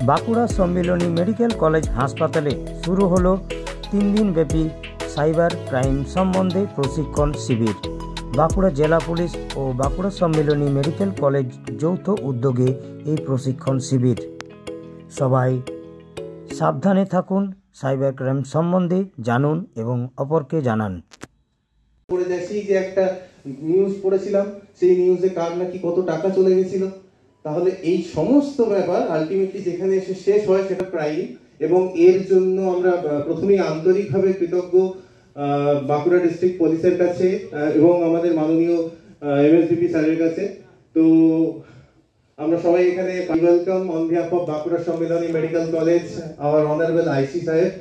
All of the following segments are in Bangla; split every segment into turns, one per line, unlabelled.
বাঁকুড়া সম্মিলনী মেডিকেল কলেজ হাসপাতালে শুরু হলো 3 দিনব্যাপী সাইবার ক্রাইম সম্বন্ধে প্রশিক্ষণ শিবির। বাঁকুড়া জেলা পুলিশ ও বাঁকুড়া সম্মিলনী মেডিকেল কলেজ যৌথ উদ্যোগে এই প্রশিক্ষণ শিবির। সবাই সাবধানে থাকুন, সাইবার ক্রাইম সম্বন্ধে জানুন এবং অপরকে জানান।
পড়ে যাচ্ছি যে একটা নিউজ পড়েছিলাম, সেই নিউজে কার নাকি কত টাকা চলে গেছিল। তাহলে এই সমস্ত ব্যাপার আলটিমেটলি যেখানে এসে শেষ হয় সেটা ক্রাইম, এবং এর জন্য আমরা প্রথমেই আন্তরিকভাবে কৃতজ্ঞ বাঁকুড়া ডিস্ট্রিক্ট পুলিশের কাছে এবং আমাদের মাননীয় এমএসবিপি স্যারের কাছে। তো আমরা সবাই এখানে welcome on behalf of Bankura Sammilani medical college our honourable IC সাহেব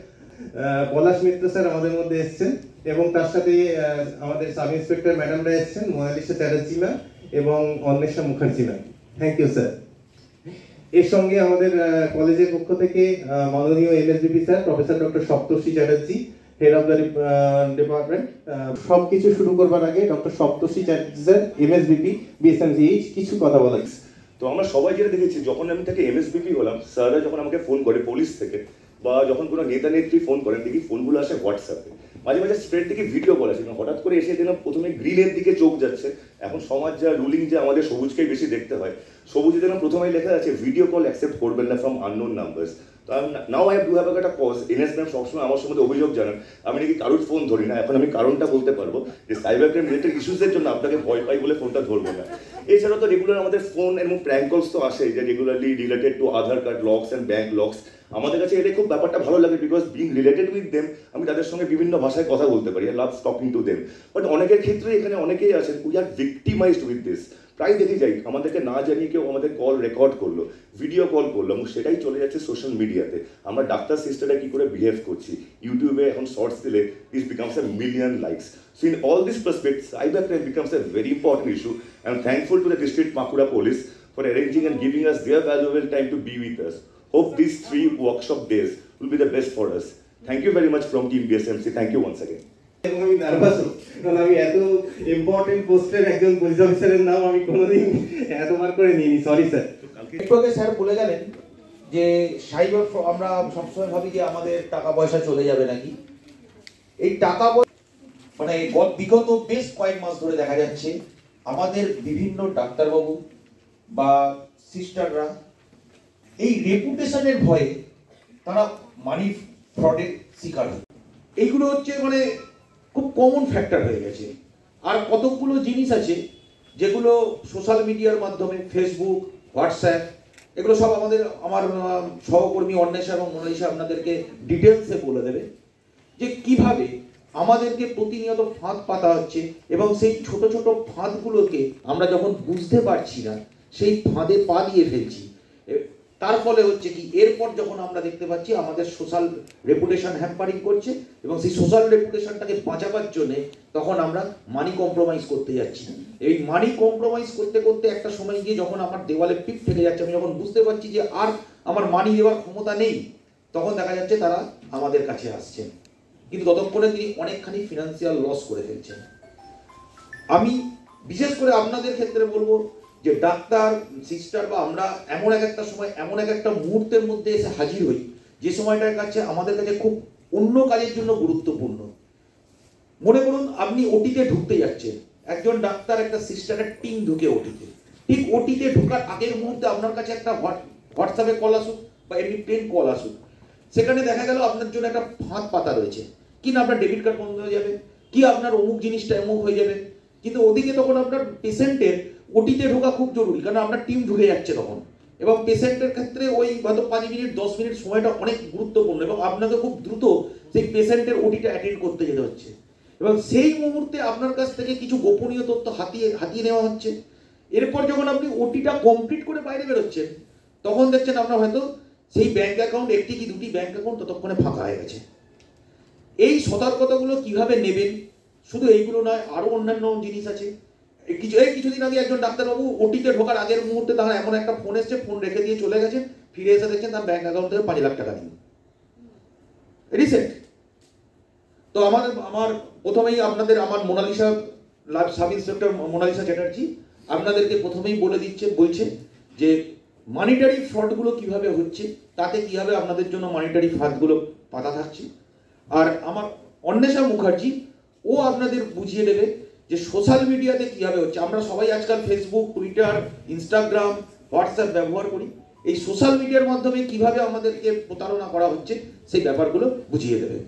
পলাশ মিত্র স্যার আমাদের মধ্যে এসেছেন, এবং তার সাথে আমাদের সাব ইন্সপেক্টর ম্যাডামরা এসেছেন, মোনালিসা চ্যাটার্জি ম্যাম এবং Anwesha Mukherjee ma'am. Thank you sir. এর সঙ্গে আমাদের কলেজের পক্ষ থেকে মাননীয় MSVP sir professor doctor Saptarshi Chatterjee, head of the department. সবকিছু শুরু করবার আগে doctor Saptarshi Chatterjee sir MSVP BSMCH কিছু কথা বলা।
তো আমরা সবাই যেটা দেখেছি, যখন আমি থেকে এমএসবিপি হলাম, স্যাররা যখন আমাকে ফোন করে পুলিশ থেকে, বা যখন কোনো নেতা নেত্রী ফোন করেন, দেখি ফোনগুলো আসে হোয়াটসঅ্যাপে, মাঝে মাঝে স্প্রেড থেকে ভিডিও কল আসে। হঠাৎ করে এসে দিলাম প্রথমে গ্রিনের দিকে চোখ যাচ্ছে। এখন সমাজ যা রুলিং, যে আমাদের সবুজকেই বেশি দেখতে হয়, সবুজে দিলাম প্রথমেই লেখা আছে ভিডিও কল অ্যাকসেপ্ট করবেন না ফ্রম আননোন নাম্বারস। তো নাও আই ডু হ্যাভ একটা পজ। এনএস ম্যাম সবসময় আমার সম্বন্ধে অভিযোগ জানান আমি নাকি কারোর ফোন ধরি না। এখন আমি কারণটা বলতে পারবো যে সাইবার ক্রাইম রিলেটেড ইস্যুসের জন্য আপনাকে ভয় পাই বলে ফোনটা ধরবো না। এছাড়াও তো রেগুলার আমাদের ফোন এবং প্র্যাঙ্ক কলস তো আসে, যে regularly related to Aadhaar card locks and bank locks. আমাদের কাছে এটা খুব ব্যাপারটা ভালো লাগে, because being related with them আমি তাদের সঙ্গে বিভিন্ন ভাষায় কথা বলতে পারি, I love talking to them. But অনেকের ক্ষেত্রে এখানে অনেকেই আছেন we are victimised with this. প্রায় দেখে যাই আমাদেরকে না জানিয়ে কেউ আমাদের কল রেকর্ড করলো, ভিডিও কল করলো, এবং সেটাই চলে যাচ্ছে সোশ্যাল মিডিয়াতে। আমরা ডাক্তার সিস্টাররা কি করে বিহেভ করছি, ইউটিউবে এখন শর্টস দিলে this becomes a million likes. So in all these perspectives, cyber crime becomes a very important issue. I'm thankful to the district Baঁকুড়া police for arranging and giving us their valuable time to be with us. Hope these 3 workshop days will be the best for us. Thank you very much from Team BSMC. Thank you once again.
আমি নার্ভাস, কারণ আমি এত ইম্পর্টেন্ট পোস্টের একজন পুলিশ অফিসারের নাম আমি কোনোদিন এতবার করে নিইনি। Sorry sir.
একটু আগে স্যার বলে গেলেন যে সাইবার আমরা সবসময় ভাবি যে আমাদের টাকা পয়সা চলে যাবে নাকি। এই টাকা মানে বিগত বেশ কয়েক মাস ধরে দেখা যাচ্ছে আমাদের বিভিন্ন ডাক্তারবাবু বা সিস্টাররা এই রেপুটেশনের ভয়ে তারা মানি ফ্রডের শিকার হয়। এইগুলো হচ্ছে মানে খুব কমন ফ্যাক্টর হয়ে গেছে। আর কতগুলো জিনিস আছে যেগুলো সোশ্যাল মিডিয়ার মাধ্যমে, ফেসবুক, হোয়াটসঅ্যাপ, এগুলো সব আমার সহকর্মী অন্বেষা এবং মোনালিসা আপনাদেরকে ডিটেলসে বলে দেবে যে কিভাবে আমাদেরকে প্রতিনিয়ত ফাঁদ পাতা হচ্ছে, এবং সেই ছোট ছোট ফাঁদগুলোকে আমরা যখন বুঝতে পারছি না সেই ফাঁদে পা দিয়ে ফেলছি। তার ফলে হচ্ছে কি, এরপর যখন আমরা দেখতে পাচ্ছি আমাদের সোশ্যাল রেপুটেশন হ্যাম্পারিং করছে, এবং সেই সোশ্যাল রেপুটেশনটাকে বাঁচাবার জন্য তখন আমরা মানি কম্প্রোমাইজ করতে যাচ্ছি। এই মানি কম্প্রোমাইজ করতে করতে একটা সময় গিয়ে যখন আমার দেওয়ালে পিঠ থেকে যাচ্ছে, আমি যখন বুঝতে পারছি যে আর আমার মানি দেওয়ার ক্ষমতা নেই, তখন দেখা যাচ্ছে তারা আমাদের কাছে আসছেন, কিন্তু ততক্ষণে তিনি অনেকখানি ফিনান্সিয়াল লস করে ফেলছেন। আমি বিশেষ করে আপনাদের ক্ষেত্রে বলবো যে ডাক্তার সিস্টার বা আমরা এমন একটা সময়, এমন একটা মুহূর্তের মধ্যে এসে হাজির হই যে সময়টার কাছে আমাদের কাছে খুব অন্য কাজের জন্য গুরুত্বপূর্ণ। মনে করুন আপনি ওটিতে ঢুকতে যাচ্ছেন, একজন ডাক্তার একটা সিস্টারের টিম ঢুকে ওটিতে, ঠিক ওটিতে ঢোকার আগের মুহূর্তে আপনার কাছে একটা হোয়াটসঅ্যাপে কল আসুক বা এমনি প্লেন কল আসুক, সেখানে দেখা গেল আপনার জন্য একটা ফাঁদ পাতা রয়েছে, কি না আপনার ডেবিট কার্ড বন্ধ হয়ে যাবে, কি আপনার অমুক জিনিসটা অমুক হয়ে যাবে। কিন্তু ওদিকে তখন আপনার পেশেন্টের ওটিতে ঢোকা খুব জরুরি, কারণ আপনার টিম ঢুকে যাচ্ছে তখন, এবং পেশেন্টের ক্ষেত্রে ওই হয়তো 5 মিনিট 10 মিনিট সময়টা অনেক গুরুত্বপূর্ণ, এবং আপনাকে খুব দ্রুত সেই পেশেন্টের ওটিটা অ্যাটেন্ড করতে যেতে হচ্ছে, এবং সেই মুহূর্তে আপনার কাছ থেকে কিছু গোপনীয় তথ্য হাতিয়ে নেওয়া হচ্ছে। এরপর যখন আপনি ওটিটা কমপ্লিট করে বাইরে বেরোচ্ছেন, তখন দেখছেন আপনার হয়তো সেই ব্যাংক অ্যাকাউন্ট, 1টি কি 2টি ব্যাংক অ্যাকাউন্ট ততক্ষণে ফাঁকা হয়ে গেছে। এই সতর্কতাগুলো কিভাবে নেবেন, শুধু এইগুলো নয়, আরো অন্যান্য জিনিস আছে। কিছুদিন আগে একজন ডাক্তারবাবু ওটিতে ঢোকার আগের মুহূর্তে তারা এমন একটা ফোন এসছে, ফোন রেখে দিয়ে চলে গেছেন, ফিরে এসে দেখছেন তার ব্যাংক অ্যাকাউন্ট থেকে 5 লাখ টাকা নেই, রিসেন্ট। তো আমার প্রথমেই আপনাদের আমার মোনালিসা সাব ইন্সপেক্টর মোনালিসা চ্যাটার্জি আপনাদেরকে প্রথমেই বলছে যে মানিটারি ফ্রডগুলো কিভাবে হচ্ছে, তাতে কিভাবে আপনাদের জন্য মানিটারি ফাঁদগুলো পাতা থাকছে। আর আমার অন্বেষা মুখার্জি, ও আপনাদের বুঝিয়ে দেবে যে সোশ্যাল মিডিয়াতে কিভাবে হচ্ছে। আমরা সবাই আজকাল ফেসবুক, টুইটার, ইনস্টাগ্রাম, হোয়াটসঅ্যাপ ব্যবহার করি। এই সোশ্যাল মিডিয়ার মাধ্যমে কিভাবে আমাদেরকে প্রতারণা করা হচ্ছে সেই ব্যাপারগুলো বুঝিয়ে দেবে।